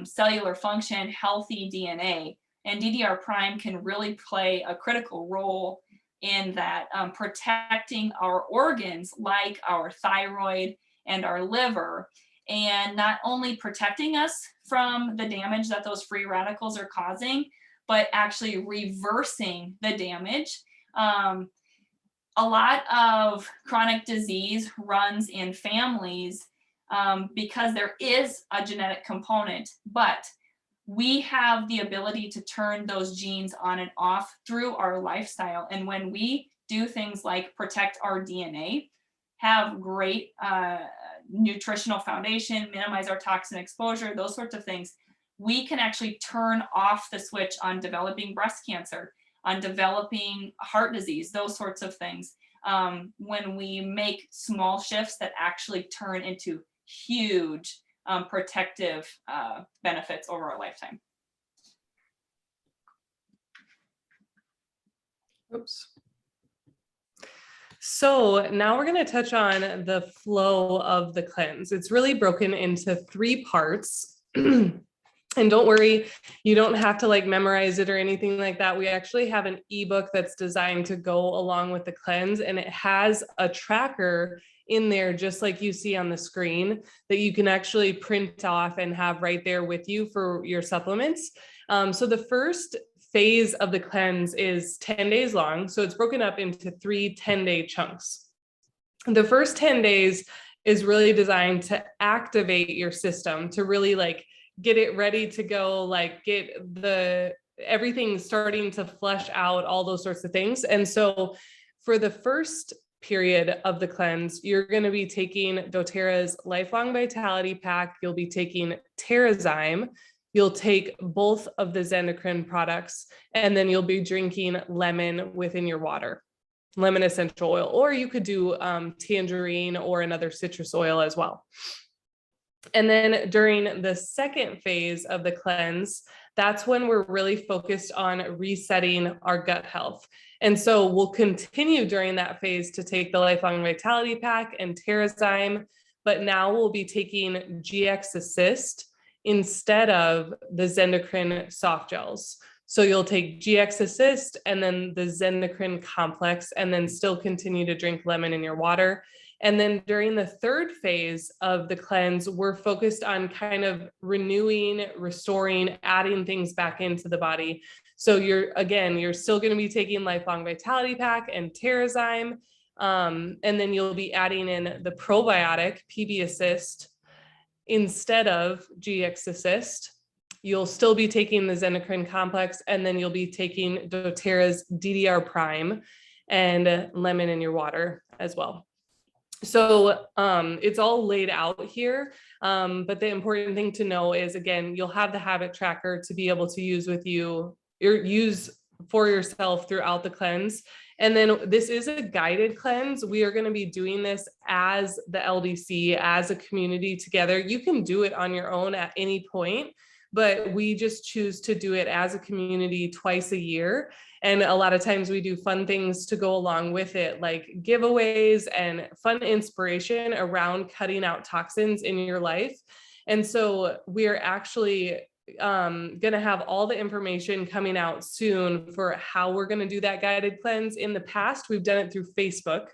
cellular function, healthy DNA. And DDR prime can really play a critical role in that, protecting our organs like our thyroid and our liver, and not only protecting us from the damage that those free radicals are causing, but actually reversing the damage. A lot of chronic disease runs in families because there is a genetic component, but we have the ability to turn those genes on and off through our lifestyle. And when we do things like protect our DNA, have great nutritional foundation, minimize our toxin exposure, those sorts of things, we can actually turn off the switch on developing breast cancer, on developing heart disease, those sorts of things. When we make small shifts that actually turn into huge protective benefits over our lifetime.
Oops. So now we're going to touch on the flow of the cleanse. It's really broken into 3 parts. And don't worry, you don't have to like memorize it or anything like that. We actually have an ebook that's designed to go along with the cleanse, and it has a tracker in there, just like you see on the screen, that you can actually print off and have right there with you for your supplements. So the first phase of the cleanse is 10 days long. So it's broken up into 3 10-day chunks. The first 10 days is really designed to activate your system, to really like get it ready to go, like get everything starting to flush out, all those sorts of things. And so for the first period of the cleanse, you're going to be taking doTERRA's Lifelong Vitality Pack. You'll be taking Terrazyme. You'll take both of the Zendocrine products, and then you'll be drinking lemon within your water, lemon essential oil, or you could do tangerine or another citrus oil as well. And then during the second phase of the cleanse, that's when we're really focused on resetting our gut health. And so we'll continue during that phase to take the Lifelong Vitality Pack and Terrazyme, but now we'll be taking GX Assist instead of the Zendocrine soft gels. So you'll take GX Assist and then the Zendocrine complex, and then still continue to drink lemon in your water. And then during the third phase of the cleanse, we're focused on kind of renewing, restoring, adding things back into the body. So you're still going to be taking Lifelong Vitality Pack and Terrazyme. And then you'll be adding in the probiotic PB Assist instead of GX Assist. You'll still be taking the Zendocrine complex, and then you'll be taking doTERRA's DDR prime. and lemon in your water as well. So it's all laid out here. But the important thing to know is, again, you'll have the habit tracker to be able to use with you, or use for yourself throughout the cleanse. And then this is a guided cleanse. We are going to be doing this as the LDC, as a community together. You can do it on your own at any point, but we just choose to do it as a community twice a year. And a lot of times we do fun things to go along with it, like giveaways and fun inspiration around cutting out toxins in your life. And so we're actually going to have all the information coming out soon for how we're going to do that guided cleanse. In the past, we've done it through Facebook,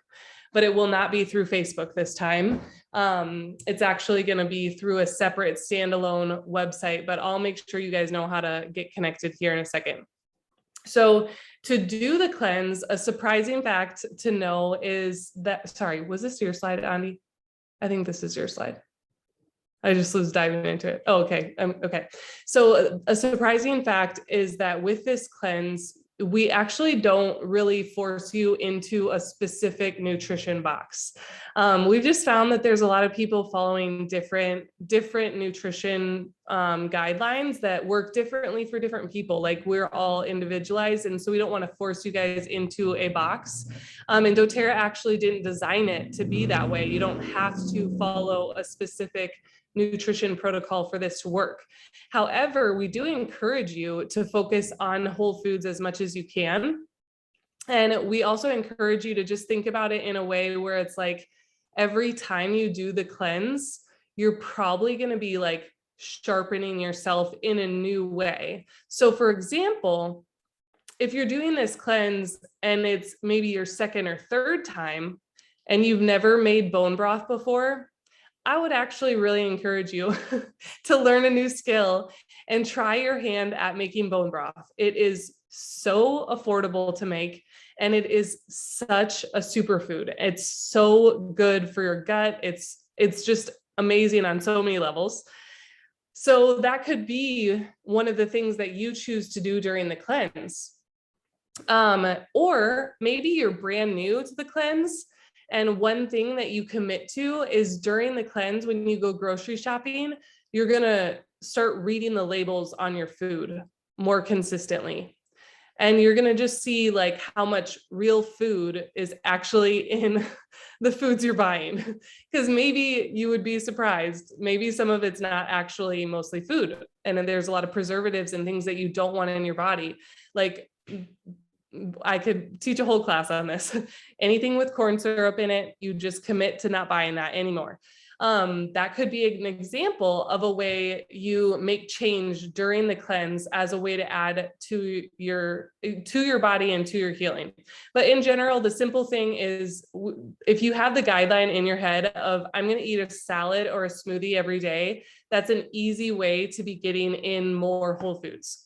but it will not be through Facebook this time. It's actually going to be through a separate standalone website, but I'll make sure you guys know how to get connected here in a second. So to do the cleanse, a surprising fact to know is that, sorry, was this your slide, Andy? I think this is your slide. I just was diving into it. Oh, okay. Okay. So a surprising fact is that with this cleanse, we actually don't really force you into a specific nutrition box. We've just found that there's a lot of people following different nutrition guidelines that work differently for different people. Like, we're all individualized, and so we don't want to force you guys into a box. And doTERRA actually didn't design it to be that way. You don't have to follow a specific nutrition protocol for this to work. However, we do encourage you to focus on whole foods as much as you can. And we also encourage you to just think about it in a way where it's like, every time you do the cleanse, you're probably going to be like sharpening yourself in a new way. So for example, if you're doing this cleanse and it's maybe your second or third time and you've never made bone broth before, I would actually really encourage you to learn a new skill and try your hand at making bone broth. It is so affordable to make, and it is such a superfood. It's so good for your gut. It's just amazing on so many levels. So that could be one of the things that you choose to do during the cleanse. Or maybe you're brand new to the cleanse, and one thing that you commit to is during the cleanse, when you go grocery shopping, you're going to start reading the labels on your food more consistently. And you're going to just see like how much real food is actually in the foods you're buying. Because maybe you would be surprised. Maybe some of it's not actually mostly food. And then there's a lot of preservatives and things that you don't want in your body. Like, I could teach a whole class on this. Anything with corn syrup in it, you just commit to not buying that anymore. That could be an example of a way you make change during the cleanse as a way to add to your body and to your healing. But in general, the simple thing is, if you have the guideline in your head of, I'm going to eat a salad or a smoothie every day, that's an easy way to be getting in more whole foods.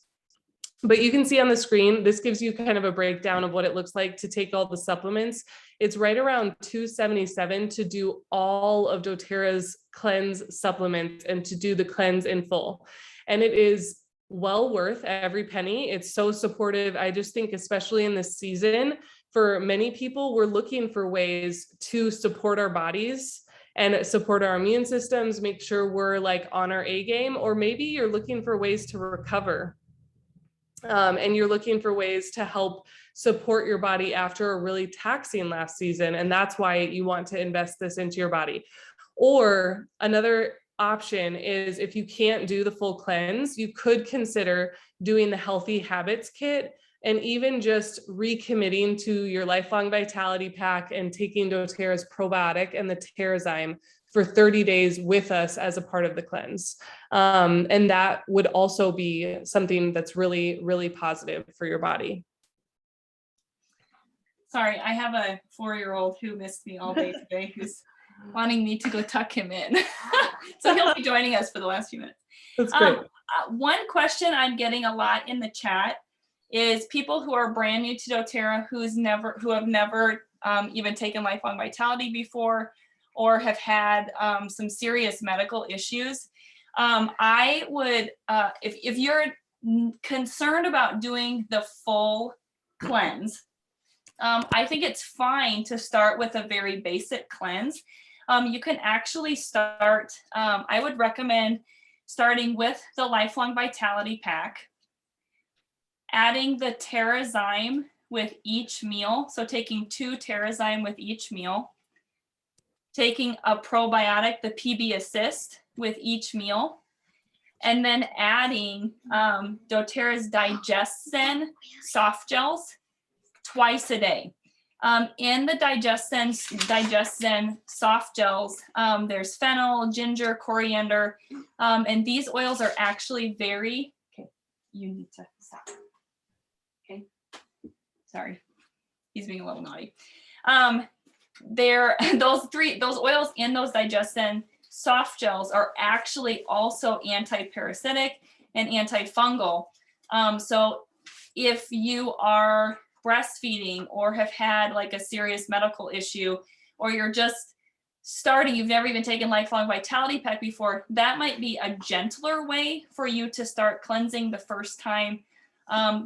But you can see on the screen, this gives you kind of a breakdown of what it looks like to take all the supplements. It's right around $277 to do all of doTERRA's cleanse supplements and to do the cleanse in full. And it is well worth every penny. It's so supportive. I just think, especially in this season, for many people, we're looking for ways to support our bodies and support our immune systems, make sure we're like on our A game, or maybe you're looking for ways to recover. And you're looking for ways to help support your body after a really taxing last season. And that's why you want to invest this into your body. Or another option is, if you can't do the full cleanse, you could consider doing the Healthy Habits Kit, and even just recommitting to your Lifelong Vitality Pack and taking doTERRA's probiotic and the Terrazyme for 30 days with us as a part of the cleanse. And that would also be something that's really, really positive for your body.
Sorry, I have a 4-year-old who missed me all day today, who's wanting me to go tuck him in. So he'll be joining us for the last few minutes.
That's great.
One question I'm getting a lot in the chat is people who are brand new to doTERRA, who have never even taken Lifelong Vitality before, or have had some serious medical issues. I would, if you're concerned about doing the full cleanse, I think it's fine to start with a very basic cleanse. You can actually start, I would recommend starting with the Lifelong Vitality Pack, adding the Terrazyme with each meal. So taking 2 Terrazyme with each meal, taking a probiotic, the PB Assist, with each meal, and then adding doTERRA's DigestZen soft gels twice a day. In the DigestZen soft gels, there's fennel, ginger, coriander, and these oils are actually very, okay, you need to stop. Okay, sorry, he's being a little naughty. Those oils in those DigestZen soft gels are actually also anti-parasitic and antifungal. So if you are breastfeeding or have had like a serious medical issue, or you're just starting, you've never even taken Lifelong Vitality Pack before, that might be a gentler way for you to start cleansing the first time,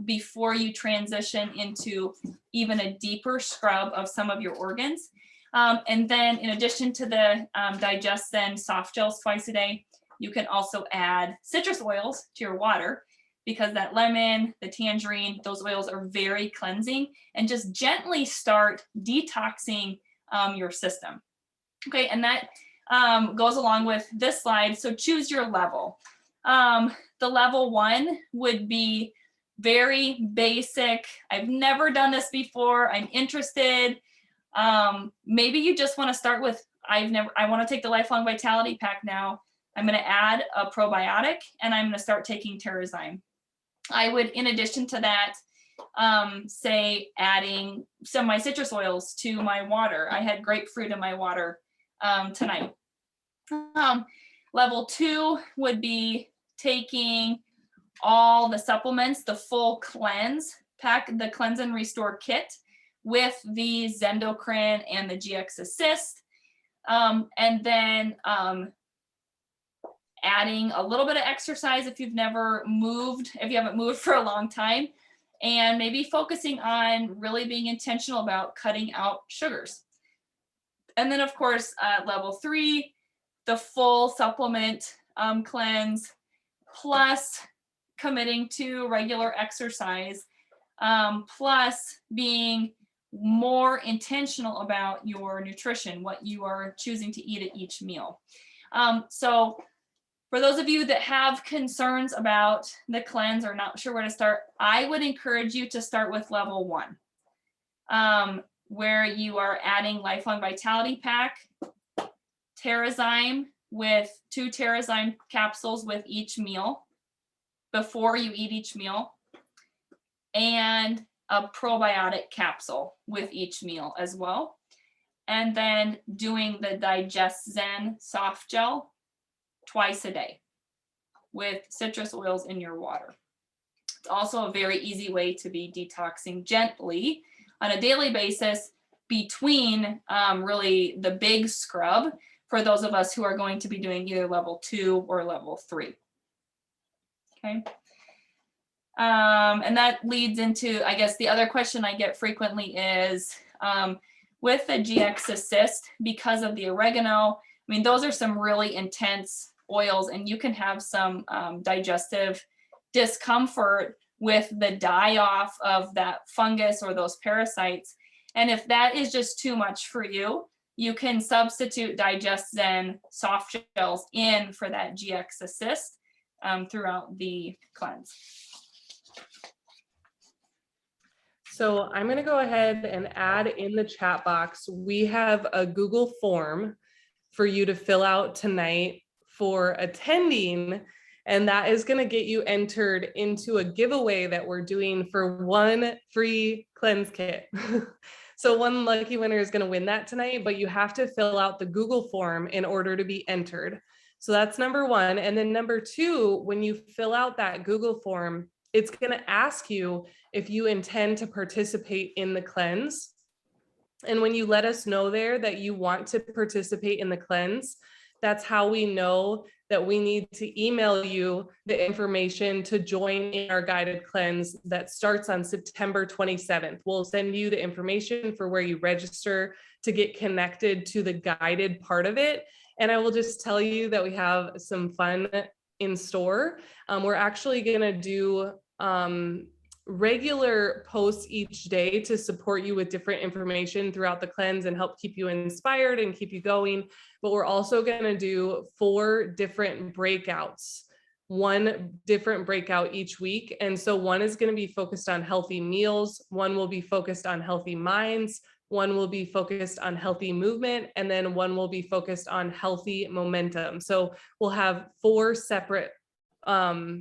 before you transition into even a deeper scrub of some of your organs. And then in addition to the DigestZen soft gels twice a day, you can also add citrus oils to your water, because that lemon, the tangerine, those oils are very cleansing, and just gently start detoxing your system. Okay, and that goes along with this slide. So choose your level. The level 1 would be very basic. I've never done this before. I'm interested. Maybe you just want to start with, I want to take the Lifelong Vitality Pack now. I'm going to add a probiotic, and I'm going to start taking Terrazyme. I would, in addition to that, say adding some of my citrus oils to my water. I had grapefruit in my water tonight. Level 2 would be taking all the supplements, the full cleanse pack, the Cleanse and Restore kit with the Zendocrine and the GX Assist. And then adding a little bit of exercise if you've never moved, if you haven't moved for a long time, and maybe focusing on really being intentional about cutting out sugars. And then of course, level 3, the full supplement cleanse, plus committing to regular exercise, plus being more intentional about your nutrition, what you are choosing to eat at each meal. So for those of you that have concerns about the cleanse or not sure where to start, I would encourage you to start with level 1, where you are adding Lifelong Vitality Pack, Terrazyme with 2 Terrazyme capsules with each meal before you eat each meal, and a probiotic capsule with each meal as well. And then doing the DigestZen soft gel twice a day with citrus oils in your water. It's also a very easy way to be detoxing gently on a daily basis between really the big scrub for those of us who are going to be doing either level 2 or level 3. Okay. And that leads into, I guess, the other question I get frequently is with the GX Assist, because of the oregano, I mean, those are some really intense oils, and you can have some digestive discomfort with the die-off of that fungus or those parasites. And if that is just too much for you, you can substitute DigestZen soft gels in for that GX Assist throughout the cleanse.
So I'm going to go ahead and add in the chat box. We have a Google form for you to fill out tonight for attending, and that is going to get you entered into a giveaway that we're doing for 1 free cleanse kit. So 1 lucky winner is going to win that tonight, but you have to fill out the Google form in order to be entered. So that's number 1. And then number 2, when you fill out that Google form, it's going to ask you if you intend to participate in the cleanse. And when you let us know there that you want to participate in the cleanse, That's how we know that we need to email you the information to join in our guided cleanse that starts on September 27th. We'll send you the information for where you register to get connected to the guided part of it. And I will just tell you that we have some fun in store. We're actually going to do regular posts each day to support you with different information throughout the cleanse and help keep you inspired and keep you going. But we're also going to do 4 different breakouts, 1 different breakout each week. And so one is going to be focused on healthy meals, one will be focused on healthy minds, one will be focused on healthy movement, and then one will be focused on healthy momentum. So we'll have 4 separate breakouts,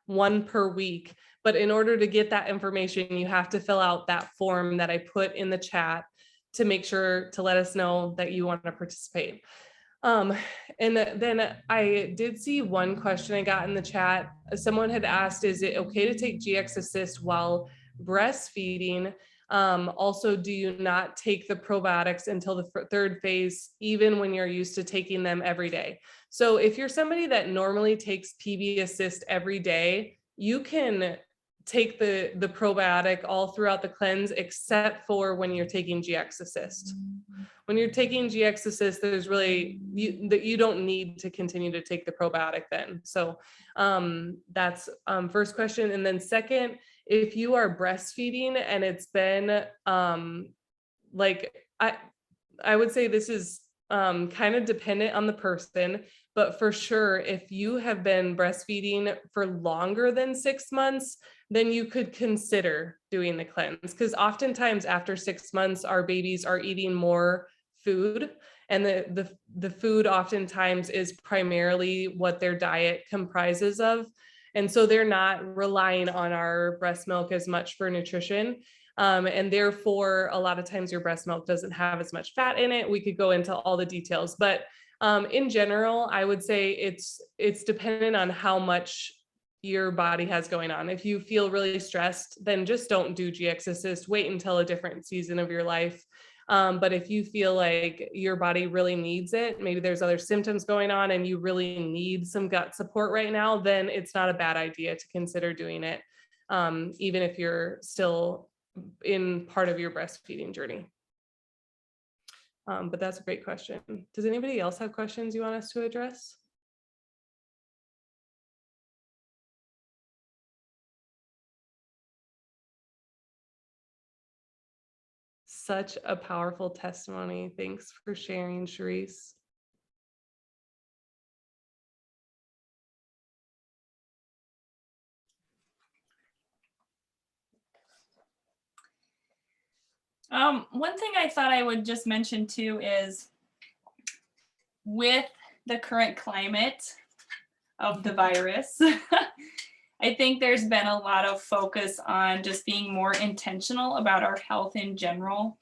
1 per week. But in order to get that information, you have to fill out that form that I put in the chat to make sure to let us know that you want to participate. And then I did see one question I got in the chat. Someone had asked, is it okay to take GX Assist while breastfeeding? Also, do you not take the probiotics until the 3rd phase, even when you're used to taking them every day? So if you're somebody that normally takes PB Assist every day, you can take the probiotic all throughout the cleanse, except for when you're taking GX Assist. When you're taking GX Assist, there's really, you don't need to continue to take the probiotic then. So that's first question. And then second, if you are breastfeeding and it's been like, I would say this is kind of dependent on the person, but for sure, if you have been breastfeeding for longer than 6 months, then you could consider doing the cleanse, because oftentimes after 6 months, our babies are eating more food, and the food oftentimes is primarily what their diet comprises of. And so they're not relying on our breast milk as much for nutrition. And therefore, a lot of times your breast milk doesn't have as much fat in it. We could go into all the details, but in general, I would say it's dependent on how much your body has going on. If you feel really stressed, then just don't do GX Assist. Wait until a different season of your life. But if you feel like your body really needs it, maybe there's other symptoms going on and you really need some gut support right now, then it's not a bad idea to consider doing it, even if you're still in part of your breastfeeding journey. But that's a great question. Does anybody else have questions you want us to address? Such a powerful testimony. Thanks for sharing, Sharice.
One thing I thought I would just mention too is, with the current climate of the virus, I think there's been a lot of focus on just being more intentional about our health in general.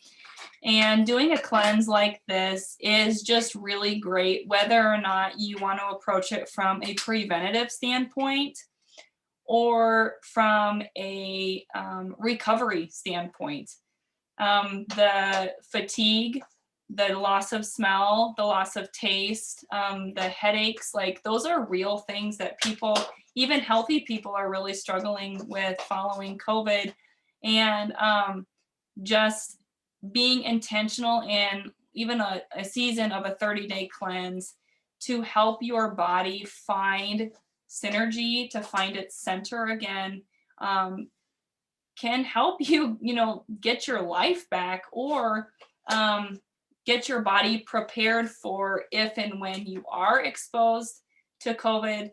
And doing a cleanse like this is just really great, whether or not you want to approach it from a preventative standpoint or from a recovery standpoint. The fatigue, the loss of smell, the loss of taste, the headaches, like those are real things that people, even healthy people, are really struggling with following COVID. And just being intentional in even a season of a 30-day cleanse to help your body find synergy, to find its center again, can help you, get your life back, or get your body prepared for if and when you are exposed to COVID,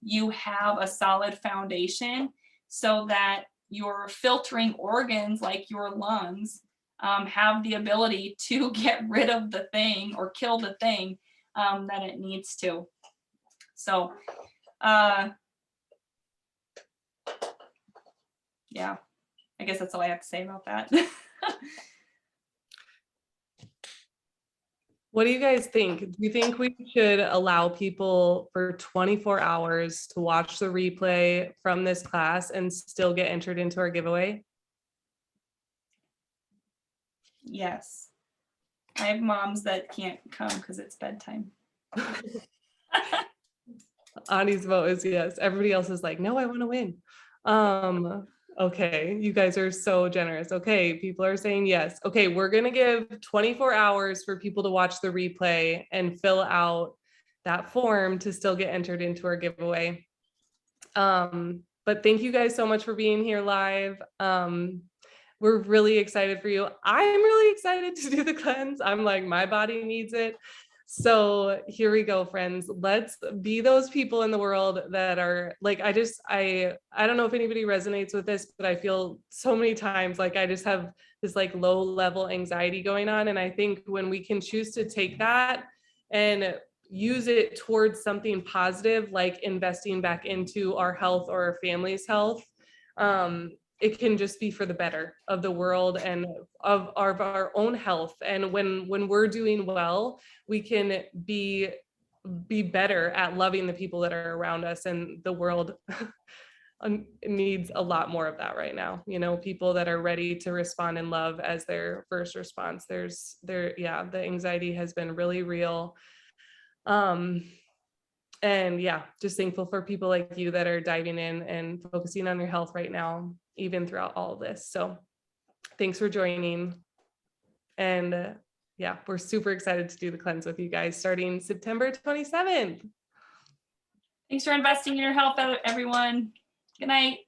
you have a solid foundation so that your filtering organs, like your lungs, have the ability to get rid of the thing or kill the thing that it needs to. So, yeah, I guess that's all I have to say about that.
What do you guys think? Do you think we should allow people for 24 hours to watch the replay from this class and still get entered into our giveaway?
Yes. I have moms that can't come because it's bedtime.
Ani's vote is yes. Everybody else is like, no, I want to win. Okay, you guys are so generous. Okay, people are saying yes. Okay, we're gonna give 24 hours for people to watch the replay and fill out that form to still get entered into our giveaway. But thank you guys so much for being here live. We're really excited for you. I'm really excited to do the cleanse. I'm like, my body needs it. So here we go, friends. Let's be those people in the world that are like, I don't know if anybody resonates with this, but I feel so many times like I just have this like low level anxiety going on. And I think when we can choose to take that and use it towards something positive, like investing back into our health or our family's health, it can just be for the better of the world and of our own health. And when we're doing well, we can be better at loving the people that are around us, and the world needs a lot more of that right now. You know, people that are ready to respond in love as their first response. The anxiety has been really real. And yeah, just thankful for people like you that are diving in and focusing on your health right now, even throughout all of this. So thanks for joining. And yeah, we're super excited to do the cleanse with you guys starting September 27th.
Thanks for investing in your health, everyone. Good night.